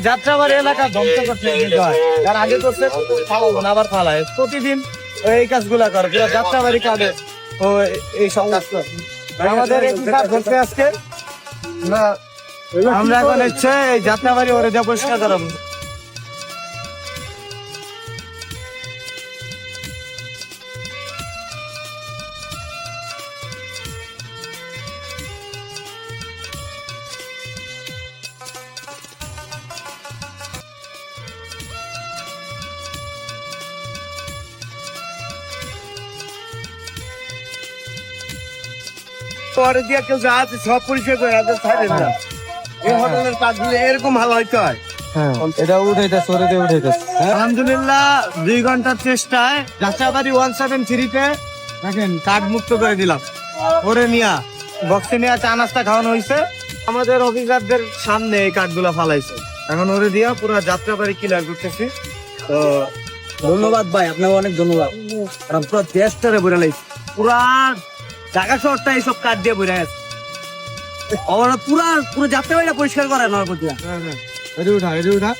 যাত্রাবাড়ি এলাকা ধ্বংস করছে, তার আগে করছে ফালাবো না, আবার ফালায় প্রতিদিন এই কাজগুলা করে পুরো যাত্রাবাড়ি কাটে। ও এই সব কাজ করে আমাদের একই কাজ করছে আজকে। আমরা এখন হচ্ছে এই যাত্রাবাড়ি ওরে যা পরিষ্কার করাবো। পরে দিয়ে কেউ যা আছে সব পরিষ্কার করে ছাড়েন না। এই হোটেলের কাজগুলো এরকম ভালো হইতে হয়। এটা উঠাইতেছে, ওরে দিয়ে উঠাইতেছে। আলহামদুলিল্লাহ 2 ঘন্টার চেষ্টায় যাত্রাবাড়ি 173-তে দেখেন কাঠ মুক্ত করে দিলাম। ওরে নিয়া বক্সে নিয়ে চা নাস্তা খাওয়ানো হয়েছে। আমাদের অফিসারদের সামনে এই কাঠগুলা ফালাইছে, এখন ওরে দিয়া পুরো যাত্রাবাড়ি ক্লিয়ার করতেছি। তো ধন্যবাদ ভাই, আপনাকে অনেক ধন্যবাদ। পুরো দেশটারে বইরা লাইছে, পুরা ঢাকা শহরটা এইসব কাঠ দিয়ে বইরা গেছে। পুরো যাত্রাবাড়িটা পরিষ্কার করে নয়। উঠা